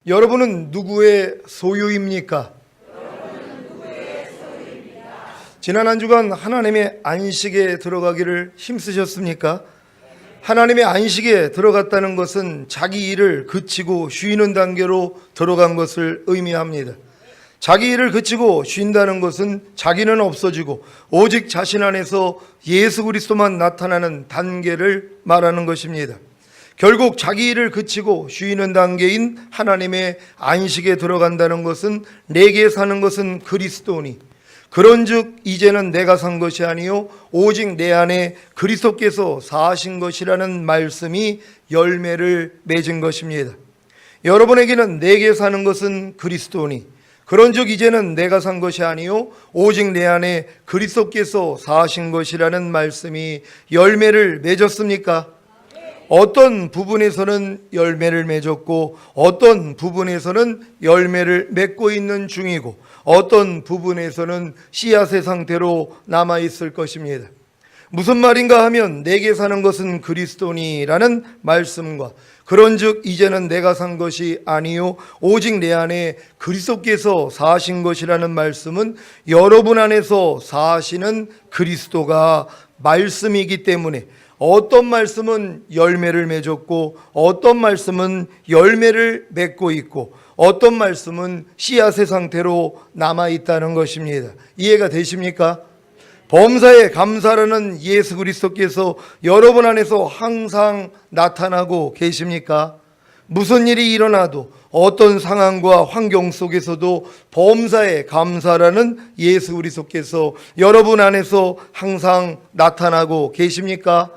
여러분은 누구의 소유입니까? 지난 한 주간 하나님의 안식에 들어가기를 힘쓰셨습니까? 하나님의 안식에 들어갔다는 것은 자기 일을 그치고 쉬는 단계로 들어간 것을 의미합니다. 자기 일을 그치고 쉰다는 것은 자기는 없어지고 오직 자신 안에서 예수 그리스도만 나타나는 단계를 말하는 것입니다. 결국 자기 일을 그치고 쉬는 단계인 하나님의 안식에 들어간다는 것은 내게 사는 것은 그리스도니 그런즉 이제는 내가 산 것이 아니요 오직 내 안에 그리스도께서 사신 것이라는 말씀이 열매를 맺은 것입니다. 여러분에게는 내게 사는 것은 그리스도니 그런즉 이제는 내가 산 것이 아니요 오직 내 안에 그리스도께서 사신 것이라는 말씀이 열매를 맺었습니까? 어떤 부분에서는 열매를 맺었고 어떤 부분에서는 열매를 맺고 있는 중이고 어떤 부분에서는 씨앗의 상태로 남아있을 것입니다. 무슨 말인가 하면 내게 사는 것은 그리스도니라는 말씀과 그런즉 이제는 내가 산 것이 아니요 오직 내 안에 그리스도께서 사신 것이라는 말씀은 여러분 안에서 사시는 그리스도가 말씀이기 때문에 어떤 말씀은 열매를 맺었고 어떤 말씀은 열매를 맺고 있고 어떤 말씀은 씨앗의 상태로 남아있다는 것입니다. 이해가 되십니까? 범사에 감사라는 예수 그리스도께서 여러분 안에서 항상 나타나고 계십니까? 무슨 일이 일어나도 어떤 상황과 환경 속에서도 범사에 감사라는 예수 그리스도께서 여러분 안에서 항상 나타나고 계십니까?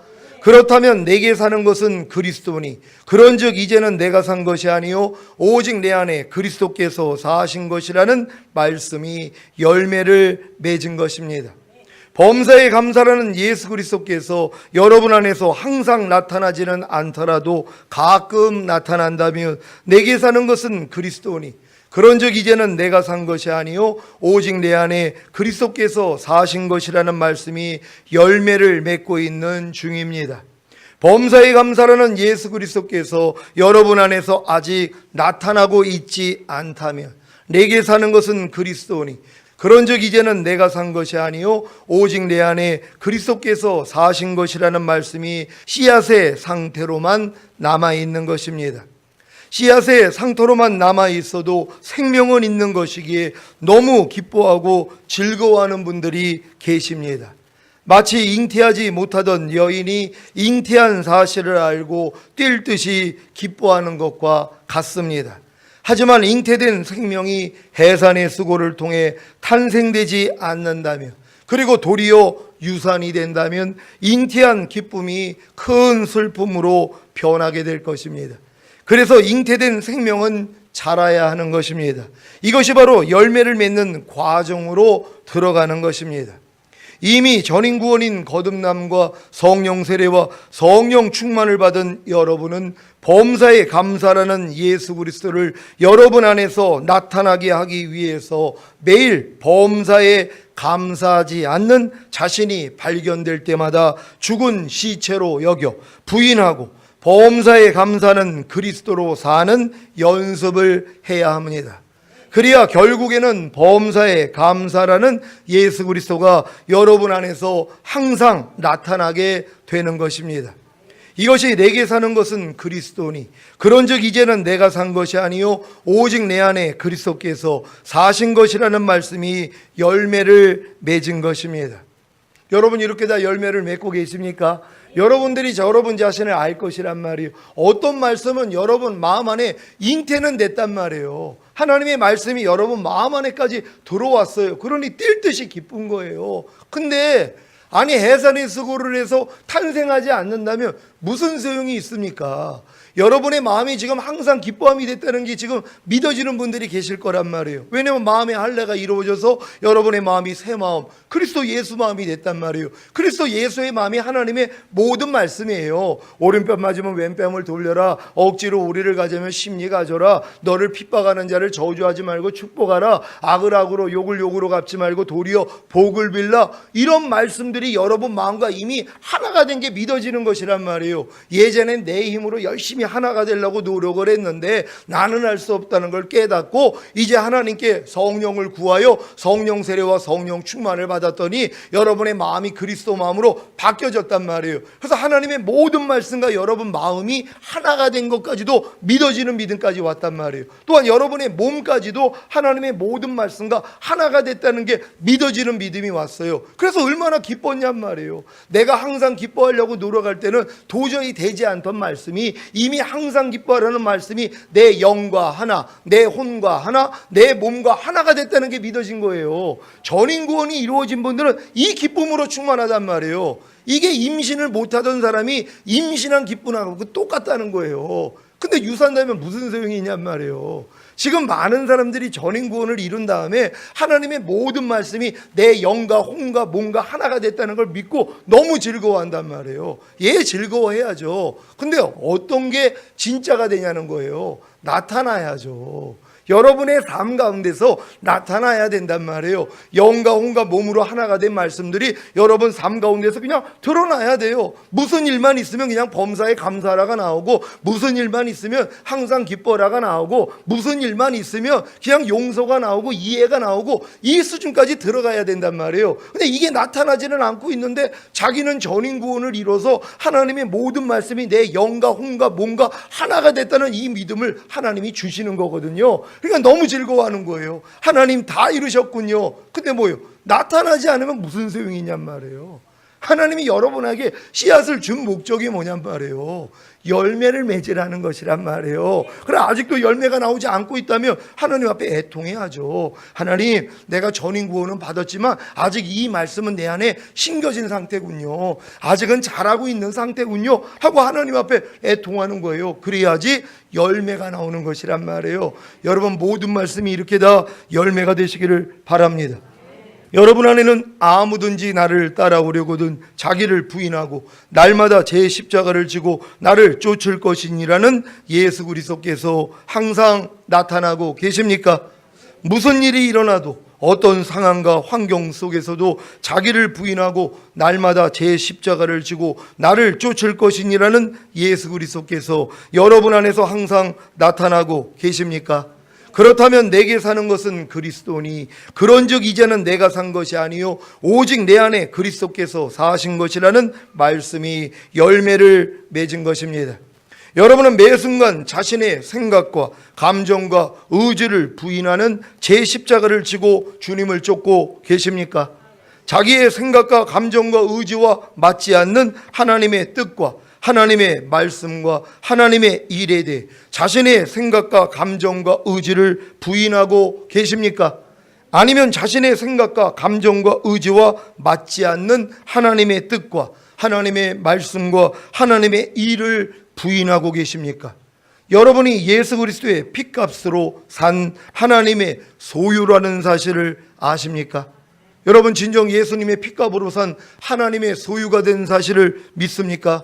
그렇다면 내게 사는 것은 그리스도니 그런즉 이제는 내가 산 것이 아니요 오직 내 안에 그리스도께서 사신 것이라는 말씀이 열매를 맺은 것입니다. 범사에 감사라는 예수 그리스도께서 여러분 안에서 항상 나타나지는 않더라도 가끔 나타난다면 내게 사는 것은 그리스도니 그런즉 이제는 내가 산 것이 아니요 오직 내 안에 그리스도께서 사신 것이라는 말씀이 열매를 맺고 있는 중입니다. 범사에 감사라는 예수 그리스도께서 여러분 안에서 아직 나타나고 있지 않다면 내게 사는 것은 그리스도니 그런즉 이제는 내가 산 것이 아니요 오직 내 안에 그리스도께서 사신 것이라는 말씀이 씨앗의 상태로만 남아있는 것입니다. 씨앗의 상태로만 남아있어도 생명은 있는 것이기에 너무 기뻐하고 즐거워하는 분들이 계십니다. 마치 잉태하지 못하던 여인이 잉태한 사실을 알고 뛸 듯이 기뻐하는 것과 같습니다. 하지만 잉태된 생명이 해산의 수고를 통해 탄생되지 않는다면 그리고 도리어 유산이 된다면 잉태한 기쁨이 큰 슬픔으로 변하게 될 것입니다. 그래서 잉태된 생명은 자라야 하는 것입니다. 이것이 바로 열매를 맺는 과정으로 들어가는 것입니다. 이미 전인구원인 거듭남과 성령 세례와 성령 충만을 받은 여러분은 범사에 감사라는 예수 그리스도를 여러분 안에서 나타나게 하기 위해서 매일 범사에 감사하지 않는 자신이 발견될 때마다 죽은 시체로 여겨 부인하고 범사에 감사는 그리스도로 사는 연습을 해야 합니다. 그래야 결국에는 범사에 감사라는 예수 그리스도가 여러분 안에서 항상 나타나게 되는 것입니다. 이것이 내게 사는 것은 그리스도니 그런즉 이제는 내가 산 것이 아니요 오직 내 안에 그리스도께서 사신 것이라는 말씀이 열매를 맺은 것입니다. 여러분 이렇게 다 열매를 맺고 계십니까? 여러분들이 여러분 자신을 알 것이란 말이에요. 어떤 말씀은 여러분 마음 안에 잉태는 됐단 말이에요. 하나님의 말씀이 여러분 마음 안에까지 들어왔어요. 그러니 뛸 듯이 기쁜 거예요. 근데 아니 해산의 수고를 해서 탄생하지 않는다면 무슨 소용이 있습니까? 여러분의 마음이 지금 항상 기뻐함이 됐다는 게 지금 믿어지는 분들이 계실 거란 말이에요. 왜냐하면 마음의 할례가 이루어져서 여러분의 마음이 새 마음, 그리스도 예수 마음이 됐단 말이에요. 그리스도 예수의 마음이 하나님의 모든 말씀이에요. 오른뺨 맞으면 왼뺨을 돌려라. 억지로 우리를 가자면 심리 가져라. 너를 핍박하는 자를 저주하지 말고 축복하라. 악을 악으로 욕을 욕으로 갚지 말고 도리어 복을 빌라. 이런 말씀들이 여러분 마음과 이미 하나가 된 게 믿어지는 것이란 말이에요. 예전엔 내 힘으로 열심히 하나가 되려고 노력을 했는데 나는 할 수 없다는 걸 깨닫고 이제 하나님께 성령을 구하여 성령 세례와 성령 충만을 받았더니 여러분의 마음이 그리스도 마음으로 바뀌어졌단 말이에요. 그래서 하나님의 모든 말씀과 여러분 마음이 하나가 된 것까지도 믿어지는 믿음까지 왔단 말이에요. 또한 여러분의 몸까지도 하나님의 모든 말씀과 하나가 됐다는 게 믿어지는 믿음이 왔어요. 그래서 얼마나 기뻤냔 말이에요. 내가 항상 기뻐하려고 노력할 때는 도저히 되지 않던 말씀이 이미 항상 기뻐하라는 말씀이 내 영과 하나, 내 혼과 하나, 내 몸과 하나가 됐다는 게 믿어진 거예요. 전인구원이 이루어진 분들은 이 기쁨으로 충만하단 말이에요. 이게 임신을 못하던 사람이 임신한 기쁨하고 똑같다는 거예요. 근데 유산되면 무슨 소용이 있냔 말이에요. 지금 많은 사람들이 전인구원을 이룬 다음에 하나님의 모든 말씀이 내 영과 혼과 몸과 하나가 됐다는 걸 믿고 너무 즐거워한단 말이에요. 즐거워해야죠. 근데 어떤 게 진짜가 되냐는 거예요. 나타나야죠. 여러분의 삶 가운데서 나타나야 된단 말이에요. 영과 혼과 몸으로 하나가 된 말씀들이 여러분 삶 가운데서 그냥 드러나야 돼요. 무슨 일만 있으면 그냥 범사에 감사라가 나오고, 무슨 일만 있으면 항상 기뻐라가 나오고, 무슨 일만 있으면 그냥 용서가 나오고 이해가 나오고, 이 수준까지 들어가야 된단 말이에요. 근데 이게 나타나지는 않고 있는데 자기는 전인구원을 이뤄서 하나님의 모든 말씀이 내 영과 혼과 몸과 하나가 됐다는 이 믿음을 하나님이 주시는 거거든요. 그러니까 너무 즐거워하는 거예요. 하나님 다 이루셨군요. 근데 뭐예요? 나타나지 않으면 무슨 소용이 있냔 말이에요. 하나님이 여러분에게 씨앗을 준 목적이 뭐냔 말이에요. 열매를 맺으라는 것이란 말이에요. 그래 아직도 열매가 나오지 않고 있다면 하나님 앞에 애통해야죠. 하나님, 내가 전인구원은 받았지만 아직 이 말씀은 내 안에 심겨진 상태군요. 아직은 잘하고 있는 상태군요 하고 하나님 앞에 애통하는 거예요. 그래야지 열매가 나오는 것이란 말이에요. 여러분 모든 말씀이 이렇게 다 열매가 되시기를 바랍니다. 여러분 안에는 아무든지 나를 따라오려거든 자기를 부인하고 날마다 제 십자가를 지고 나를 쫓을 것이니라는 예수 그리스도께서 항상 나타나고 계십니까? 무슨 일이 일어나도 어떤 상황과 환경 속에서도 자기를 부인하고 날마다 제 십자가를 지고 나를 쫓을 것이니라는 예수 그리스도께서 여러분 안에서 항상 나타나고 계십니까? 그렇다면 내게 사는 것은 그리스도니 그런즉 이제는 내가 산 것이 아니요 오직 내 안에 그리스도께서 사신 것이라는 말씀이 열매를 맺은 것입니다. 여러분은 매 순간 자신의 생각과 감정과 의지를 부인하는 제 십자가를 지고 주님을 쫓고 계십니까? 자기의 생각과 감정과 의지와 맞지 않는 하나님의 뜻과 하나님의 말씀과 하나님의 일에 대해 자신의 생각과 감정과 의지를 부인하고 계십니까? 아니면 자신의 생각과 감정과 의지와 맞지 않는 하나님의 뜻과 하나님의 말씀과 하나님의 일을 부인하고 계십니까? 여러분이 예수 그리스도의 핏값으로 산 하나님의 소유라는 사실을 아십니까? 여러분 진정 예수님의 핏값으로 산 하나님의 소유가 된 사실을 믿습니까?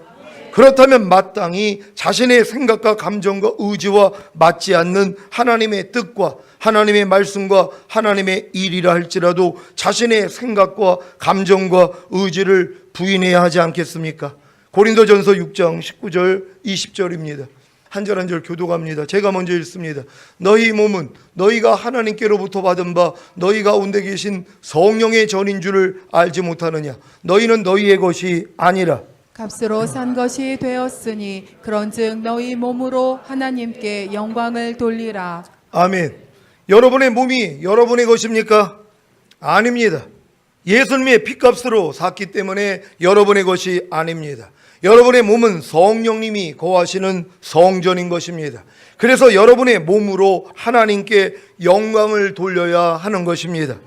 그렇다면 마땅히 자신의 생각과 감정과 의지와 맞지 않는 하나님의 뜻과 하나님의 말씀과 하나님의 일이라 할지라도 자신의 생각과 감정과 의지를 부인해야 하지 않겠습니까? 고린도전서 6장 19절 20절입니다. 한 절 한 절 교독합니다. 제가 먼저 읽습니다. 너희 몸은 너희가 하나님께로부터 받은 바 너희 가운데 계신 성령의 전인 줄을 알지 못하느냐? 너희는 너희의 것이 아니라 값으로 산 것이 되었으니 그런즉 너희 몸으로 하나님께 영광을 돌리라. 아멘. 여러분의 몸이 여러분의 것입니까? 아닙니다. 예수님의 핏값으로 샀기 때문에 여러분의 것이 아닙니다. 여러분의 몸은 성령님이 거하시는 성전인 것입니다. 그래서 여러분의 몸으로 하나님께 영광을 돌려야 하는 것입니다.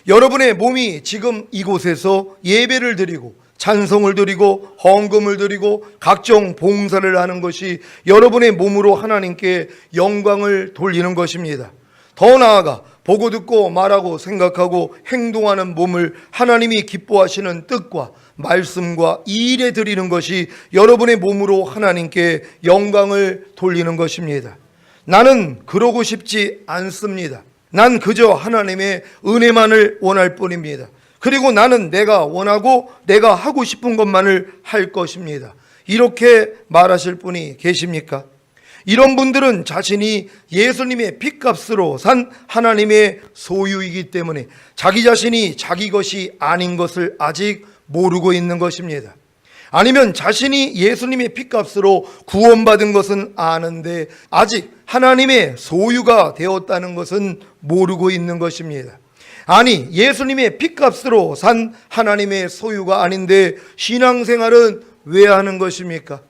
여러분의 몸이 지금 이곳에서 예배를 드리고 찬송을 드리고 헌금을 드리고 각종 봉사를 하는 것이 여러분의 몸으로 하나님께 영광을 돌리는 것입니다. 더 나아가 보고 듣고 말하고 생각하고 행동하는 몸을 하나님이 기뻐하시는 뜻과 말씀과 이 일에 드리는 것이 여러분의 몸으로 하나님께 영광을 돌리는 것입니다. 나는 그러고 싶지 않습니다. 난 그저 하나님의 은혜만을 원할 뿐입니다. 그리고 나는 내가 원하고 내가 하고 싶은 것만을 할 것입니다. 이렇게 말하실 분이 계십니까? 이런 분들은 자신이 예수님의 핏값으로 산 하나님의 소유이기 때문에 자기 자신이 자기 것이 아닌 것을 아직 모르고 있는 것입니다. 아니면 자신이 예수님의 핏값으로 구원받은 것은 아는데 아직 하나님의 소유가 되었다는 것은 모르고 있는 것입니다. 아니, 예수님의 핏값으로 산 하나님의 소유가 아닌데 신앙생활은 왜 하는 것입니까?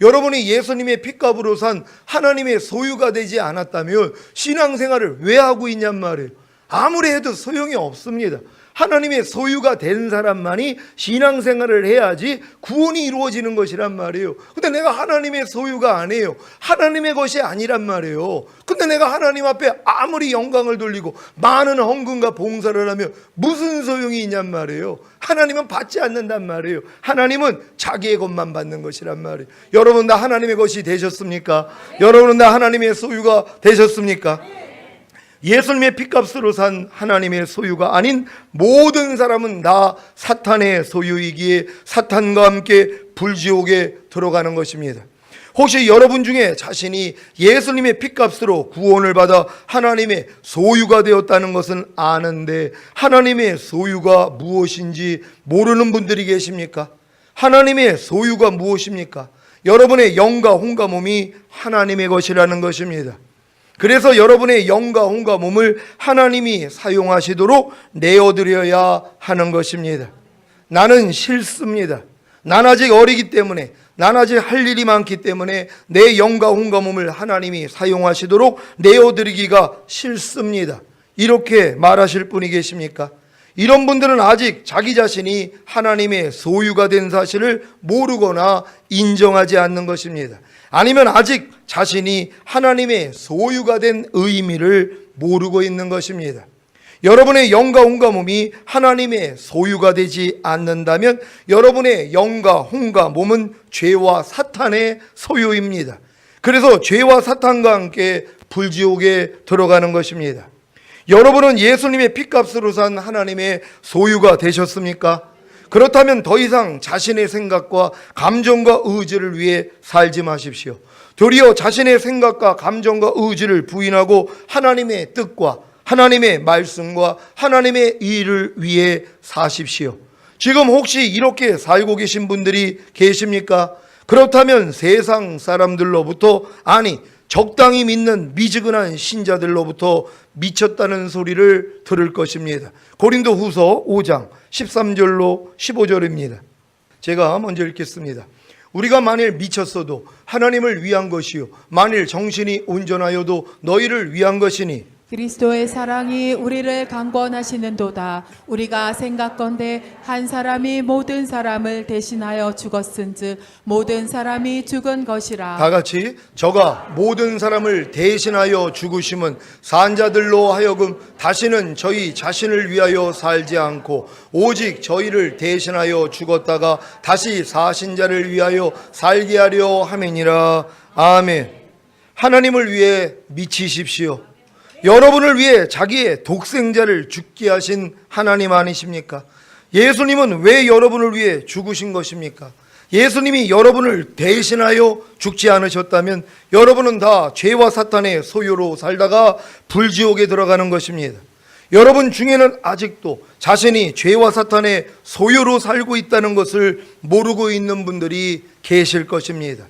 여러분이 예수님의 핏값으로 산 하나님의 소유가 되지 않았다면 신앙생활을 왜 하고 있냔 말이에요. 아무리 해도 소용이 없습니다. 하나님의 소유가 된 사람만이 신앙생활을 해야지 구원이 이루어지는 것이란 말이에요. 근데 내가 하나님의 소유가 아니에요. 하나님의 것이 아니란 말이에요. 근데 내가 하나님 앞에 아무리 영광을 돌리고 많은 헌금과 봉사를 하면 무슨 소용이 있냔 말이에요. 하나님은 받지 않는단 말이에요. 하나님은 자기의 것만 받는 것이란 말이에요. 여러분 다 하나님의 것이 되셨습니까? 여러분은 다 하나님의 소유가 되셨습니까? 예수님의 핏값으로 산 하나님의 소유가 아닌 모든 사람은 다 사탄의 소유이기에 사탄과 함께 불지옥에 들어가는 것입니다. 혹시 여러분 중에 자신이 예수님의 핏값으로 구원을 받아 하나님의 소유가 되었다는 것은 아는데 하나님의 소유가 무엇인지 모르는 분들이 계십니까? 하나님의 소유가 무엇입니까? 여러분의 영과 혼과 몸이 하나님의 것이라는 것입니다. 그래서 여러분의 영과 혼과 몸을 하나님이 사용하시도록 내어드려야 하는 것입니다. 나는 싫습니다. 난 아직 어리기 때문에, 난 아직 할 일이 많기 때문에 내 영과 혼과 몸을 하나님이 사용하시도록 내어드리기가 싫습니다. 이렇게 말하실 분이 계십니까? 이런 분들은 아직 자기 자신이 하나님의 소유가 된 사실을 모르거나 인정하지 않는 것입니다. 아니면 아직 자신이 하나님의 소유가 된 의미를 모르고 있는 것입니다. 여러분의 영과 혼과 몸이 하나님의 소유가 되지 않는다면 여러분의 영과 혼과 몸은 죄와 사탄의 소유입니다. 그래서 죄와 사탄과 함께 불지옥에 들어가는 것입니다. 여러분은 예수님의 핏값으로 산 하나님의 소유가 되셨습니까? 그렇다면 더 이상 자신의 생각과 감정과 의지를 위해 살지 마십시오. 도리어 자신의 생각과 감정과 의지를 부인하고 하나님의 뜻과 하나님의 말씀과 하나님의 일을 위해 사십시오. 지금 혹시 이렇게 살고 계신 분들이 계십니까? 그렇다면 세상 사람들로부터, 아니 적당히 믿는 미지근한 신자들로부터 미쳤다는 소리를 들을 것입니다. 고린도후서 5장 13절로 15절입니다. 제가 먼저 읽겠습니다. 우리가 만일 미쳤어도 하나님을 위한 것이요 만일 정신이 온전하여도 너희를 위한 것이니 그리스도의 사랑이 우리를 강권하시는도다. 우리가 생각건대 한 사람이 모든 사람을 대신하여 죽었은즉 모든 사람이 죽은 것이라. 다 같이 저가 모든 사람을 대신하여 죽으심은 산자들로 하여금 다시는 저희 자신을 위하여 살지 않고 오직 저희를 대신하여 죽었다가 다시 사신 자를 위하여 살게 하려 함이니라. 아멘. 하나님을 위해 미치십시오. 여러분을 위해 자기의 독생자를 죽게 하신 하나님 아니십니까? 예수님은 왜 여러분을 위해 죽으신 것입니까? 예수님이 여러분을 대신하여 죽지 않으셨다면 여러분은 다 죄와 사탄의 소유로 살다가 불지옥에 들어가는 것입니다. 여러분 중에는 아직도 자신이 죄와 사탄의 소유로 살고 있다는 것을 모르고 있는 분들이 계실 것입니다.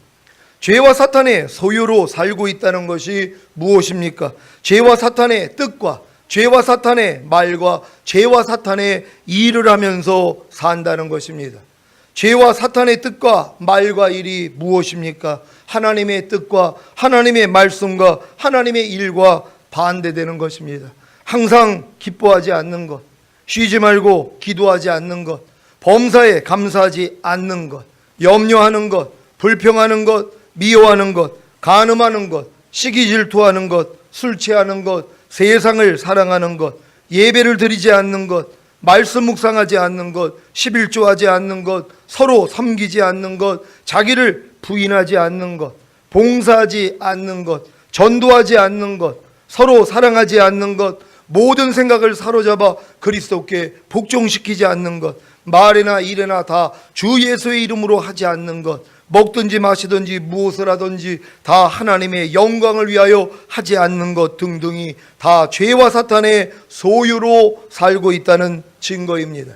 죄와 사탄의 소유로 살고 있다는 것이 무엇입니까? 죄와 사탄의 뜻과 죄와 사탄의 말과 죄와 사탄의 일을 하면서 산다는 것입니다. 죄와 사탄의 뜻과 말과 일이 무엇입니까? 하나님의 뜻과 하나님의 말씀과 하나님의 일과 반대되는 것입니다. 항상 기뻐하지 않는 것, 쉬지 말고 기도하지 않는 것, 범사에 감사하지 않는 것, 염려하는 것, 불평하는 것, 미워하는 것, 간음하는 것, 시기 질투하는 것, 술 취하는 것, 세상을 사랑하는 것, 예배를 드리지 않는 것, 말씀 묵상하지 않는 것, 11조하지 않는 것, 서로 섬기지 않는 것, 자기를 부인하지 않는 것, 봉사하지 않는 것, 전도하지 않는 것, 서로 사랑하지 않는 것, 모든 생각을 사로잡아 그리스도께 복종시키지 않는 것, 말이나 일이나 다 주 예수의 이름으로 하지 않는 것, 먹든지 마시든지 무엇을 하든지 다 하나님의 영광을 위하여 하지 않는 것 등등이 다 죄와 사탄의 소유로 살고 있다는 증거입니다.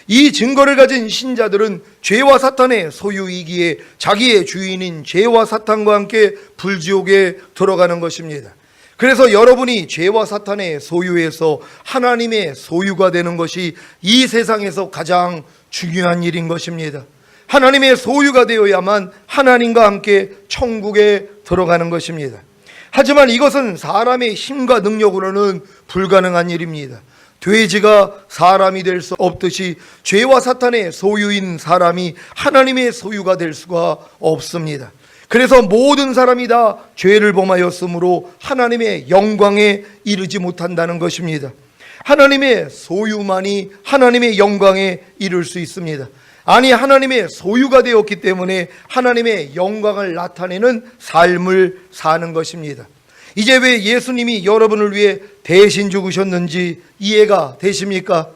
이 증거를 가진 신자들은 죄와 사탄의 소유이기에 자기의 주인인 죄와 사탄과 함께 불지옥에 들어가는 것입니다. 그래서 여러분이 죄와 사탄의 소유에서 하나님의 소유가 되는 것이 이 세상에서 가장 중요한 일인 것입니다. 하나님의 소유가 되어야만 하나님과 함께 천국에 들어가는 것입니다. 하지만 이것은 사람의 힘과 능력으로는 불가능한 일입니다. 돼지가 사람이 될 수 없듯이 죄와 사탄의 소유인 사람이 하나님의 소유가 될 수가 없습니다. 그래서 모든 사람이 다 죄를 범하였으므로 하나님의 영광에 이르지 못한다는 것입니다. 하나님의 소유만이 하나님의 영광에 이를 수 있습니다. 아니, 하나님의 소유가 되었기 때문에 하나님의 영광을 나타내는 삶을 사는 것입니다. 이제 왜 예수님이 여러분을 위해 대신 죽으셨는지 이해가 되십니까?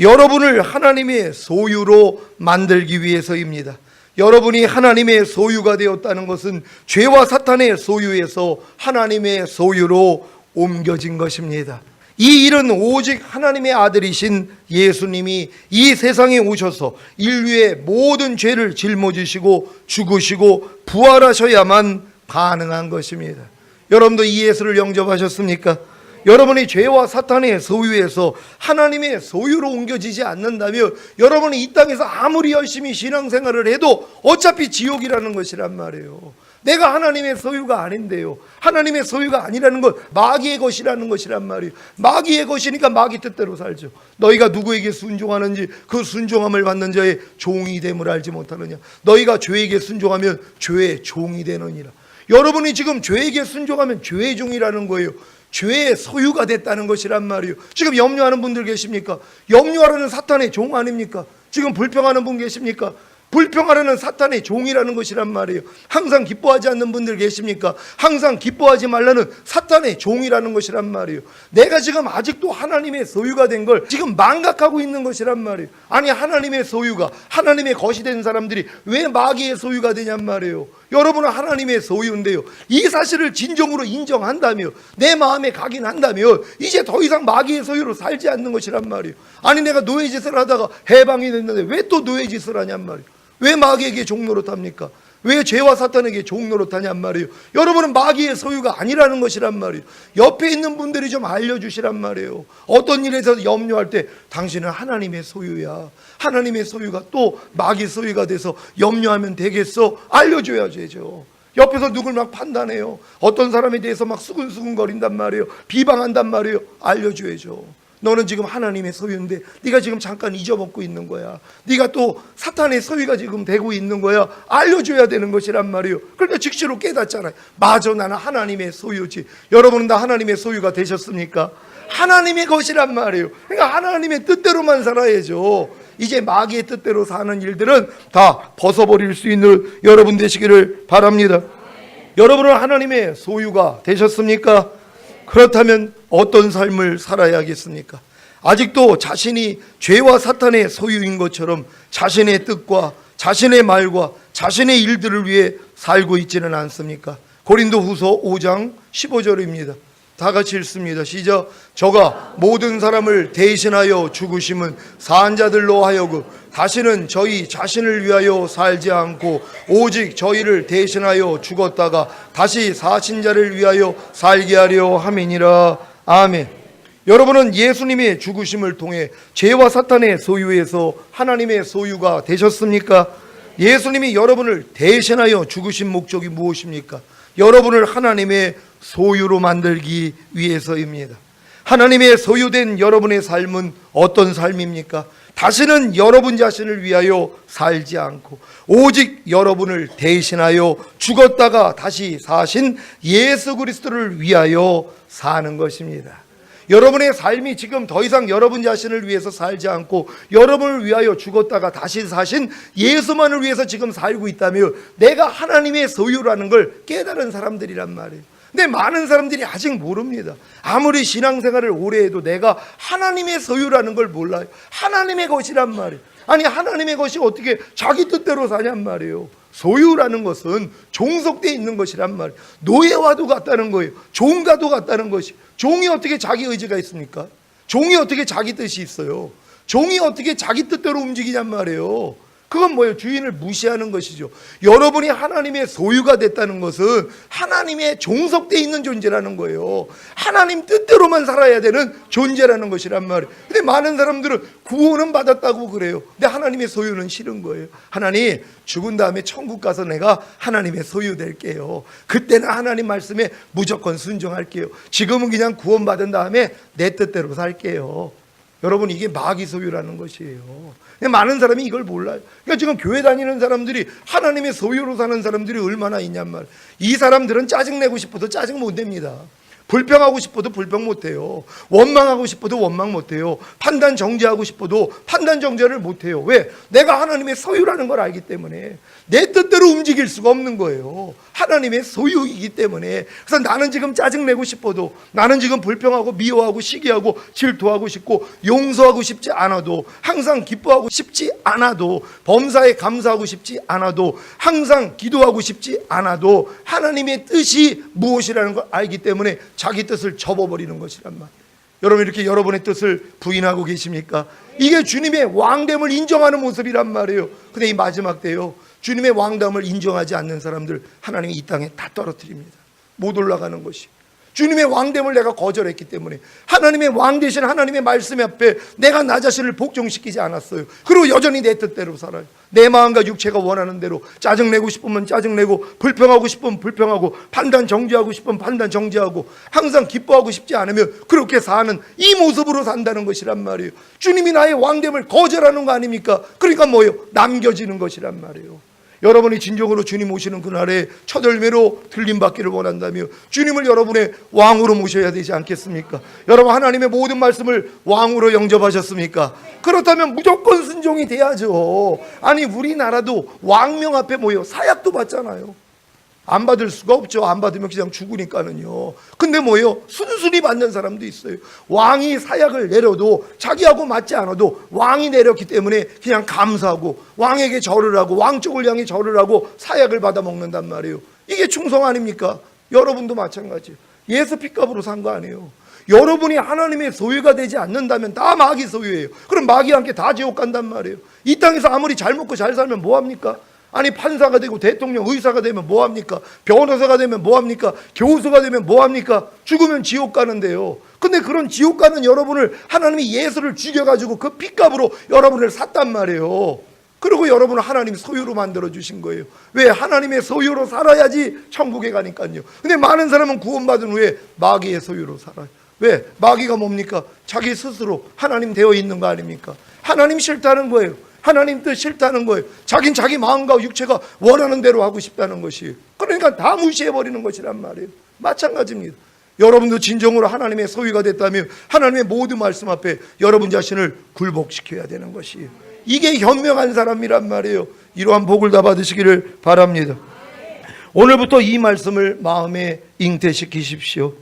여러분을 하나님의 소유로 만들기 위해서입니다. 여러분이 하나님의 소유가 되었다는 것은 죄와 사탄의 소유에서 하나님의 소유로 옮겨진 것입니다. 이 일은 오직 하나님의 아들이신 예수님이 이 세상에 오셔서 인류의 모든 죄를 짊어지시고 죽으시고 부활하셔야만 가능한 것입니다. 여러분도 이 예수를 영접하셨습니까? 여러분이 죄와 사탄의 소유에서 하나님의 소유로 옮겨지지 않는다면 여러분이 이 땅에서 아무리 열심히 신앙생활을 해도 어차피 지옥이라는 것이란 말이에요. 내가 하나님의 소유가 아닌데요, 하나님의 소유가 아니라는 건 마귀의 것이라는 것이란 말이에요. 마귀의 것이니까 마귀 뜻대로 살죠. 너희가 누구에게 순종하는지 그 순종함을 받는 자의 종이 됨을 알지 못하느냐. 너희가 죄에게 순종하면 죄의 종이 되느니라. 여러분이 지금 죄에게 순종하면 죄의 종이라는 거예요. 죄의 소유가 됐다는 것이란 말이에요. 지금 염려하는 분들 계십니까? 염려하려는 사탄의 종 아닙니까? 지금 불평하는 분 계십니까? 불평하려는 사탄의 종이라는 것이란 말이에요. 항상 기뻐하지 않는 분들 계십니까? 항상 기뻐하지 말라는 사탄의 종이라는 것이란 말이에요. 내가 지금 아직도 하나님의 소유가 된 걸 지금 망각하고 있는 것이란 말이에요. 아니, 하나님의 소유가 하나님의 것이 된 사람들이 왜 마귀의 소유가 되냔 말이에요. 여러분은 하나님의 소유인데요, 이 사실을 진정으로 인정한다며 내 마음에 각인한다면 이제 더 이상 마귀의 소유로 살지 않는 것이란 말이에요. 아니, 내가 노예짓을 하다가 해방이 됐는데 왜 또 노예짓을 하냔 말이에요. 왜 마귀에게 종노릇합니까? 왜 죄와 사탄에게 종노릇하냔 말이에요. 여러분은 마귀의 소유가 아니라는 것이란 말이에요. 옆에 있는 분들이 좀 알려주시란 말이에요. 어떤 일에서 염려할 때 당신은 하나님의 소유야, 하나님의 소유가 또 마귀 소유가 돼서 염려하면 되겠어? 알려줘야 되죠. 옆에서 누굴 막 판단해요. 어떤 사람에 대해서 막 수근수근 거린단 말이에요. 비방한단 말이에요. 알려줘야죠. 너는 지금 하나님의 소유인데 네가 지금 잠깐 잊어먹고 있는 거야. 네가 또 사탄의 소유가 지금 되고 있는 거야. 알려줘야 되는 것이란 말이에요. 그러니까 즉시로 깨닫잖아요. 맞아, 나는 하나님의 소유지. 여러분은 다 하나님의 소유가 되셨습니까? 하나님의 것이란 말이에요. 그러니까 하나님의 뜻대로만 살아야죠. 이제 마귀의 뜻대로 사는 일들은 다 벗어버릴 수 있는 여러분 되시기를 바랍니다. 여러분은 하나님의 소유가 되셨습니까? 그렇다면 어떤 삶을 살아야겠습니까? 아직도 자신이 죄와 사탄의 소유인 것처럼 자신의 뜻과 자신의 말과 자신의 일들을 위해 살고 있지는 않습니까? 고린도후서 5장 15절입니다. 다 같이 읽습니다. 시작. 저가 모든 사람을 대신하여 죽으심은 산 자들로 하여금 다시는 저희 자신을 위하여 살지 않고 오직 저희를 대신하여 죽었다가 다시 사신 자를 위하여 살게 하려 함이니라. 아멘. 여러분은 예수님의 죽으심을 통해 죄와 사탄의 소유에서 하나님의 소유가 되셨습니까? 예수님이 여러분을 대신하여 죽으신 목적이 무엇입니까? 여러분을 하나님의 소유로 만들기 위해서입니다. 하나님의 소유된 여러분의 삶은 어떤 삶입니까? 다시는 여러분 자신을 위하여 살지 않고 오직 여러분을 대신하여 죽었다가 다시 사신 예수 그리스도를 위하여 사는 것입니다. 여러분의 삶이 지금 더 이상 여러분 자신을 위해서 살지 않고 여러분을 위하여 죽었다가 다시 사신 예수만을 위해서 지금 살고 있다면 내가 하나님의 소유라는 걸 깨달은 사람들이란 말이에요. 근데 많은 사람들이 아직 모릅니다. 아무리 신앙생활을 오래 해도 내가 하나님의 소유라는 걸 몰라요. 하나님의 것이란 말이에요. 아니, 하나님의 것이 어떻게 자기 뜻대로 사냔 말이에요. 소유라는 것은 종속되어 있는 것이란 말이에요. 노예와도 같다는 거예요. 종과도 같다는 것이. 종이 어떻게 자기 의지가 있습니까? 종이 어떻게 자기 뜻이 있어요? 종이 어떻게 자기 뜻대로 움직이냔 말이에요. 그건 뭐예요? 주인을 무시하는 것이죠. 여러분이 하나님의 소유가 됐다는 것은 하나님의 종속되어 있는 존재라는 거예요. 하나님 뜻대로만 살아야 되는 존재라는 것이란 말이에요. 근데 많은 사람들은 구원은 받았다고 그래요. 근데 하나님의 소유는 싫은 거예요. 하나님, 죽은 다음에 천국 가서 내가 하나님의 소유 될게요. 그때는 하나님 말씀에 무조건 순종할게요. 지금은 그냥 구원받은 다음에 내 뜻대로 살게요. 여러분, 이게 마귀 소유라는 것이에요. 많은 사람이 이걸 몰라요. 그러니까 지금 교회 다니는 사람들이 하나님의 소유로 사는 사람들이 얼마나 있냔 말이에요. 이 사람들은 짜증내고 싶어도 짜증 못 냅니다. 불평하고 싶어도 불평 못해요. 원망하고 싶어도 원망 못해요. 판단 정죄하고 싶어도 판단 정죄를 못해요. 왜? 내가 하나님의 소유라는 걸 알기 때문에. 내 뜻대로 움직일 수가 없는 거예요. 하나님의 소유이기 때문에. 그래서 나는 지금 짜증내고 싶어도, 나는 지금 불평하고 미워하고 시기하고 질투하고 싶고 용서하고 싶지 않아도, 항상 기뻐하고 싶지 않아도, 범사에 감사하고 싶지 않아도, 항상 기도하고 싶지 않아도 하나님의 뜻이 무엇이라는 걸 알기 때문에 자기 뜻을 접어버리는 것이란 말이에요. 여러분, 이렇게 여러분의 뜻을 부인하고 계십니까? 이게 주님의 왕됨을 인정하는 모습이란 말이에요. 근데 이 마지막 때요, 주님의 왕됨을 인정하지 않는 사람들 하나님이 이 땅에 다 떨어뜨립니다. 못 올라가는 것이. 주님의 왕됨을 내가 거절했기 때문에, 하나님의 왕 되신 하나님의 말씀 앞에 내가 나 자신을 복종시키지 않았어요. 그리고 여전히 내 뜻대로 살아요. 내 마음과 육체가 원하는 대로, 짜증내고 싶으면 짜증내고, 불평하고 싶으면 불평하고, 판단 정죄하고 싶으면 판단 정죄하고, 항상 기뻐하고 싶지 않으면 그렇게 사는 이 모습으로 산다는 것이란 말이에요. 주님이 나의 왕됨을 거절하는 거 아닙니까? 그러니까 뭐예요? 남겨지는 것이란 말이에요. 여러분이 진정으로 주님 오시는 그날에 첫 열매로 들림받기를 원한다며 주님을 여러분의 왕으로 모셔야 되지 않겠습니까? 여러분, 하나님의 모든 말씀을 왕으로 영접하셨습니까? 그렇다면 무조건 순종이 돼야죠. 아니, 우리나라도 왕명 앞에 뭐예요? 사약도 받잖아요. 안 받을 수가 없죠. 안 받으면 그냥 죽으니까는요. 근데 뭐예요? 순순히 받는 사람도 있어요. 왕이 사약을 내려도 자기하고 맞지 않아도 왕이 내렸기 때문에 그냥 감사하고 왕에게 절을 하고 왕 쪽을 향해 절을 하고 사약을 받아 먹는단 말이에요. 이게 충성 아닙니까? 여러분도 마찬가지예요. 예수 핏값으로 산 거 아니에요. 여러분이 하나님의 소유가 되지 않는다면 다 마귀 소유예요. 그럼 마귀와 함께 다 지옥 간단 말이에요. 이 땅에서 아무리 잘 먹고 잘 살면 뭐합니까? 아니, 판사가 되고 대통령, 의사가 되면 뭐합니까? 변호사가 되면 뭐합니까? 교수가 되면 뭐합니까? 죽으면 지옥 가는데요. 근데 그런 지옥 가는 여러분을 하나님이 예수를 죽여가지고 그 핏값으로 여러분을 샀단 말이에요. 그리고 여러분을 하나님 소유로 만들어 주신 거예요. 왜? 하나님의 소유로 살아야지 천국에 가니까요. 근데 많은 사람은 구원받은 후에 마귀의 소유로 살아요. 왜? 마귀가 뭡니까? 자기 스스로 하나님 되어 있는 거 아닙니까? 하나님 싫다는 거예요. 하나님 뜻 싫다는 거예요. 자긴 자기 마음과 육체가 원하는 대로 하고 싶다는 것이에요. 그러니까 다 무시해버리는 것이란 말이에요. 마찬가지입니다. 여러분도 진정으로 하나님의 소유가 됐다면 하나님의 모든 말씀 앞에 여러분 자신을 굴복시켜야 되는 것이에요. 이게 현명한 사람이란 말이에요. 이러한 복을 다 받으시기를 바랍니다. 오늘부터 이 말씀을 마음에 잉태시키십시오.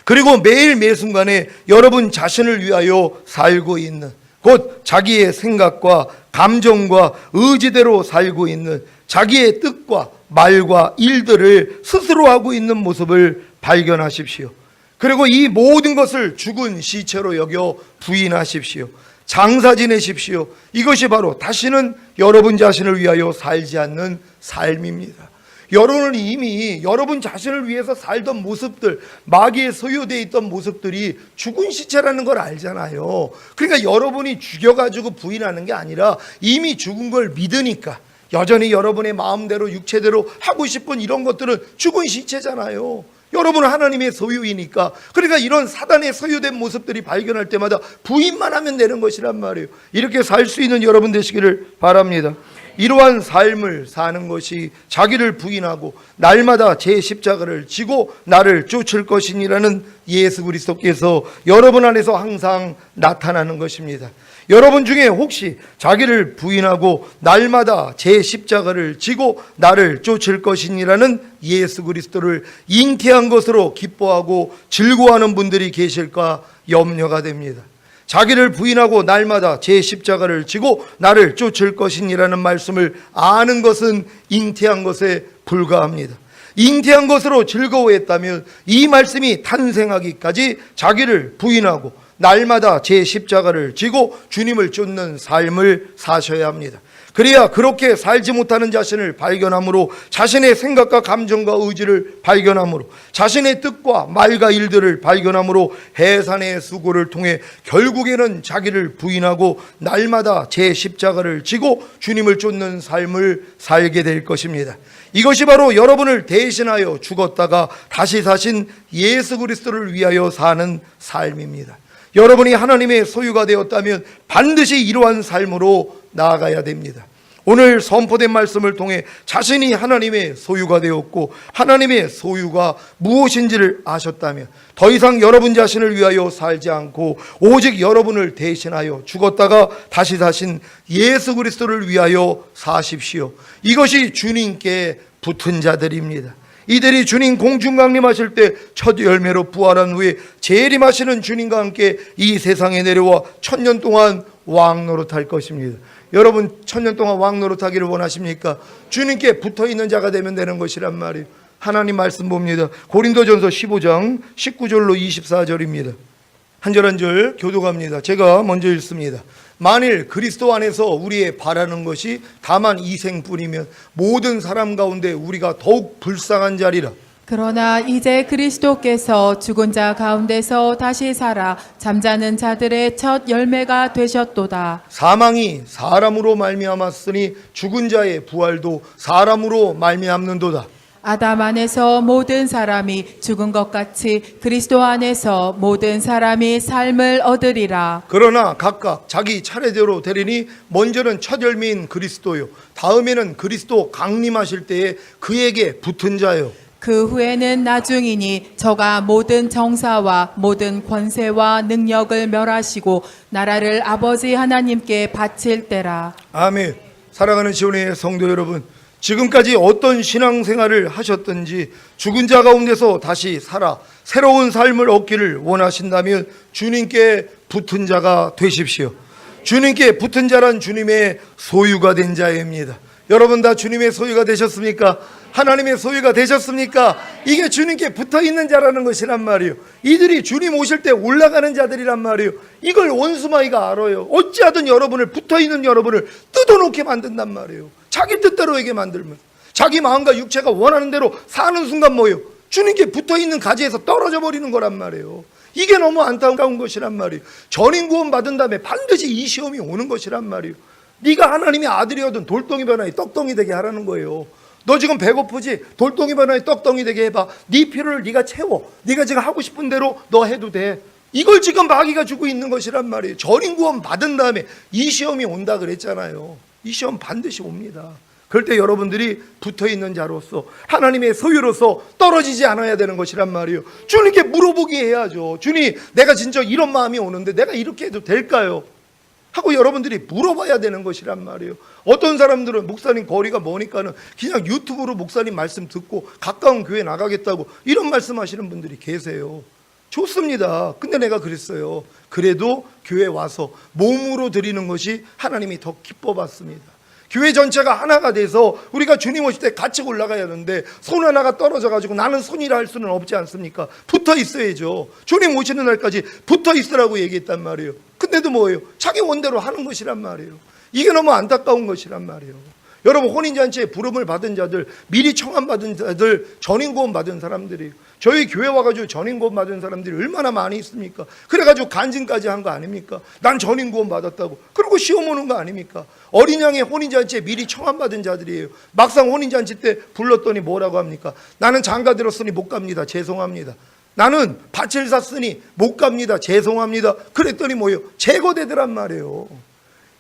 그리고 매일 매순간에 여러분 자신을 위하여 살고 있는, 곧 자기의 생각과 감정과 의지대로 살고 있는, 자기의 뜻과 말과 일들을 스스로 하고 있는 모습을 발견하십시오. 그리고 이 모든 것을 죽은 시체로 여겨 부인하십시오. 장사 지내십시오. 이것이 바로 다시는 여러분 자신을 위하여 살지 않는 삶입니다. 여러분은 이미 여러분 자신을 위해서 살던 모습들, 마귀에 소유되어 있던 모습들이 죽은 시체라는 걸 알잖아요. 그러니까 여러분이 죽여가지고 부인하는 게 아니라 이미 죽은 걸 믿으니까 여전히 여러분의 마음대로 육체대로 하고 싶은 이런 것들은 죽은 시체잖아요. 여러분은 하나님의 소유이니까. 그러니까 이런 사단의 소유된 모습들이 발견할 때마다 부인만 하면 되는 것이란 말이에요. 이렇게 살 수 있는 여러분 되시기를 바랍니다. 이러한 삶을 사는 것이 자기를 부인하고 날마다 제 십자가를 지고 나를 쫓을 것이니라는 예수 그리스도께서 여러분 안에서 항상 나타나는 것입니다. 여러분 중에 혹시 자기를 부인하고 날마다 제 십자가를 지고 나를 쫓을 것이니라는 예수 그리스도를 잉태한 것으로 기뻐하고 즐거워하는 분들이 계실까 염려가 됩니다. 자기를 부인하고 날마다 제 십자가를 지고 나를 쫓을 것이니라는 말씀을 아는 것은 잉태한 것에 불과합니다. 잉태한 것으로 즐거워했다면 이 말씀이 탄생하기까지 자기를 부인하고 날마다 제 십자가를 지고 주님을 쫓는 삶을 사셔야 합니다. 그래야 그렇게 살지 못하는 자신을 발견함으로, 자신의 생각과 감정과 의지를 발견함으로, 자신의 뜻과 말과 일들을 발견함으로 해산의 수고를 통해 결국에는 자기를 부인하고 날마다 제 십자가를 지고 주님을 쫓는 삶을 살게 될 것입니다. 이것이 바로 여러분을 대신하여 죽었다가 다시 사신 예수 그리스도를 위하여 사는 삶입니다. 여러분이 하나님의 소유가 되었다면 반드시 이러한 삶으로 나아가야 됩니다. 오늘 선포된 말씀을 통해 자신이 하나님의 소유가 되었고 하나님의 소유가 무엇인지를 아셨다면 더 이상 여러분 자신을 위하여 살지 않고 오직 여러분을 대신하여 죽었다가 다시 사신 예수 그리스도를 위하여 사십시오. 이것이 주님께 붙은 자들입니다. 이들이 주님 공중 강림하실 때 첫 열매로 부활한 후에 재림하시는 주님과 함께 이 세상에 내려와 1000년 동안 왕노릇할 것입니다. 여러분 1000년 동안 왕노릇하기를 원하십니까? 주님께 붙어있는 자가 되면 되는 것이란 말이에요. 하나님 말씀 봅니다. 고린도전서 15장 19절로 24절입니다. 한 절 한 절 교독합니다. 제가 먼저 읽습니다. 만일 그리스도 안에서 우리의 바라는 것이 다만 이생뿐이면 모든 사람 가운데 우리가 더욱 불쌍한 자리라. 그러나 이제 그리스도께서 죽은 자 가운데서 다시 살아 잠자는 자들의 첫 열매가 되셨도다. 사망이 사람으로 말미암았으니 죽은 자의 부활도 사람으로 말미암는도다. 아담 안에서 모든 사람이 죽은 것 같이 그리스도 안에서 모든 사람이 삶을 얻으리라. 그러나 각각 자기 차례대로 되리니 먼저는 첫 열매인 그리스도요, 다음에는 그리스도 강림하실 때에 그에게 붙은 자요, 그 후에는 나중이니 저가 모든 정사와 모든 권세와 능력을 멸하시고 나라를 아버지 하나님께 바칠 때라. 아멘. 사랑하는 지원의 성도 여러분, 지금까지 어떤 신앙생활을 하셨든지 죽은 자 가운데서 다시 살아 새로운 삶을 얻기를 원하신다면 주님께 붙은 자가 되십시오. 주님께 붙은 자란 주님의 소유가 된 자입니다. 여러분 다 주님의 소유가 되셨습니까? 하나님의 소유가 되셨습니까? 이게 주님께 붙어있는 자라는 것이란 말이에요. 이들이 주님 오실 때 올라가는 자들이란 말이에요. 이걸 원수마이가 알아요. 어찌하든 여러분을, 붙어있는 여러분을 뜯어놓게 만든단 말이에요. 자기 뜻대로에게 만들면, 자기 마음과 육체가 원하는 대로 사는 순간 뭐예요? 주님께 붙어있는 가지에서 떨어져 버리는 거란 말이에요. 이게 너무 안타까운 것이란 말이에요. 전인 구원 받은 다음에 반드시 이 시험이 오는 것이란 말이에요. 네가 하나님의 아들이어든 돌덩이 변화에 떡덩이 되게 하라는 거예요. 너 지금 배고프지? 돌덩이 변화에 떡덩이 되게 해봐. 네 필요를 네가 채워. 네가 지금 하고 싶은 대로 너 해도 돼. 이걸 지금 마귀가 주고 있는 것이란 말이에요. 전인 구원 받은 다음에 이 시험이 온다 그랬잖아요. 이 시험 반드시 옵니다. 그럴 때 여러분들이 붙어있는 자로서 하나님의 소유로서 떨어지지 않아야 되는 것이란 말이에요. 주님께 물어보게 해야죠. 주님, 내가 진짜 이런 마음이 오는데 내가 이렇게 해도 될까요? 하고 여러분들이 물어봐야 되는 것이란 말이에요. 어떤 사람들은 목사님 거리가 머니까는 그냥 유튜브로 목사님 말씀 듣고 가까운 교회 나가겠다고 이런 말씀하시는 분들이 계세요. 좋습니다. 근데 내가 그랬어요. 그래도 교회 와서 몸으로 드리는 것이 하나님이 더 기뻐봤습니다. 교회 전체가 하나가 돼서 우리가 주님 오실 때 같이 올라가야 하는데 손 하나가 떨어져가지고 나는 손이라 할 수는 없지 않습니까? 붙어 있어야죠. 주님 오시는 날까지 붙어 있으라고 얘기했단 말이에요. 근데도 뭐예요? 자기 원대로 하는 것이란 말이에요. 이게 너무 안타까운 것이란 말이에요. 여러분 혼인잔치에 부름을 받은 자들, 미리 청함 받은 자들, 전인구원 받은 사람들이 저희 교회 와가지고 전인구원 받은 사람들이 얼마나 많이 있습니까? 그래가지고 간증까지 한 거 아닙니까? 난 전인구원 받았다고. 그리고 시험 오는 거 아닙니까? 어린 양의 혼인잔치에 미리 청함 받은 자들이에요. 막상 혼인잔치 때 불렀더니 뭐라고 합니까? 나는 장가 들었으니 못 갑니다. 죄송합니다. 나는 밭을 샀으니 못 갑니다. 죄송합니다. 그랬더니 뭐예요? 제거되더란 말이에요.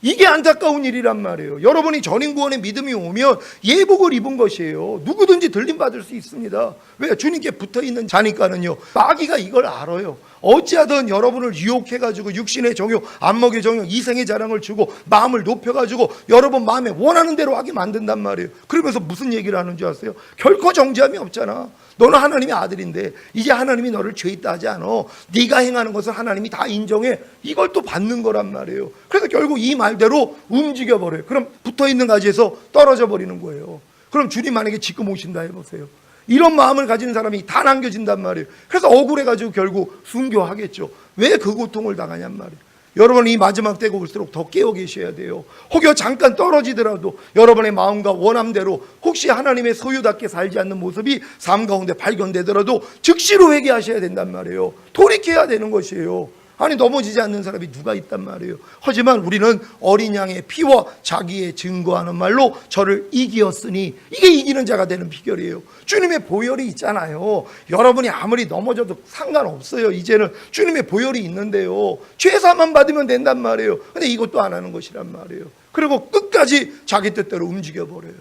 이게 안타까운 일이란 말이에요. 여러분이 전인구원의 믿음이 오면 예복을 입은 것이에요. 누구든지 들림 받을 수 있습니다. 왜? 주님께 붙어있는 자니까는요. 마귀가 이걸 알아요. 어찌하든 여러분을 유혹해가지고 육신의 정욕, 안목의 정욕, 이생의 자랑을 주고 마음을 높여가지고 여러분 마음에 원하는 대로 하게 만든단 말이에요. 그러면서 무슨 얘기를 하는 줄 아세요? 결코 정죄함이 없잖아. 너는 하나님의 아들인데 이제 하나님이 너를 죄 있다 하지 않아. 네가 행하는 것을 하나님이 다 인정해. 이걸 또 받는 거란 말이에요. 그래서 결국 이 말대로 움직여버려요. 그럼 붙어있는 가지에서 떨어져 버리는 거예요. 그럼 주님 만약에 지금 오신다 해보세요. 이런 마음을 가진 사람이 다 남겨진단 말이에요. 그래서 억울해가지고 결국 순교하겠죠. 왜 그 고통을 당하냔 말이에요. 여러분 이 마지막 때가 올수록 더 깨어 계셔야 돼요. 혹여 잠깐 떨어지더라도 여러분의 마음과 원함대로 혹시 하나님의 소유답게 살지 않는 모습이 삶 가운데 발견되더라도 즉시로 회개하셔야 된단 말이에요. 돌이켜야 되는 것이에요. 아니 넘어지지 않는 사람이 누가 있단 말이에요. 하지만 우리는 어린 양의 피와 자기의 증거하는 말로 저를 이기었으니, 이게 이기는 자가 되는 비결이에요. 주님의 보혈이 있잖아요. 여러분이 아무리 넘어져도 상관없어요. 이제는 주님의 보혈이 있는데요, 죄사만 받으면 된단 말이에요. 근데 이것도 안 하는 것이란 말이에요. 그리고 끝까지 자기 뜻대로 움직여버려요.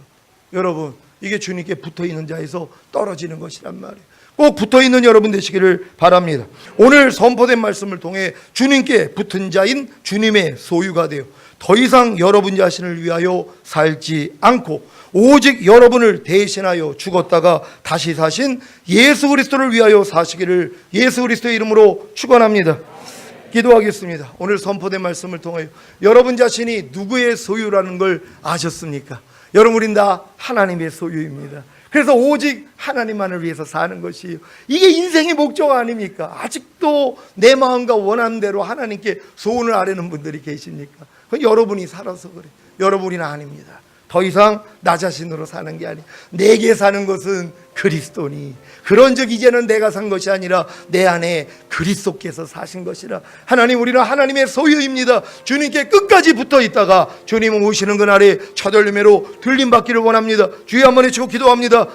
여러분 이게 주님께 붙어있는 자에서 떨어지는 것이란 말이에요. 꼭 붙어있는 여러분 되시기를 바랍니다. 오늘 선포된 말씀을 통해 주님께 붙은 자인 주님의 소유가 되어 더 이상 여러분 자신을 위하여 살지 않고 오직 여러분을 대신하여 죽었다가 다시 사신 예수 그리스도를 위하여 사시기를 예수 그리스도의 이름으로 축원합니다. 기도하겠습니다. 오늘 선포된 말씀을 통하여 여러분 자신이 누구의 소유라는 걸 아셨습니까? 여러분 우린 다 하나님의 소유입니다. 그래서 오직 하나님만을 위해서 사는 것이에요. 이게 인생의 목적 아닙니까? 아직도 내 마음과 원함대로 하나님께 소원을 아뢰는 분들이 계십니까? 그건 여러분이 살아서 그래. 여러분이나 아닙니다. 더 이상 나 자신으로 사는 게 아니에요. 내게 사는 것은 그리스도니 그런즉 이제는 내가 산 것이 아니라 내 안에 그리스도께서 사신 것이라. 하나님 우리는 하나님의 소유입니다. 주님께 끝까지 붙어 있다가 주님은 오시는 그날에 첫 열매로 들림받기를 원합니다. 주여 한번 외치고 기도합니다.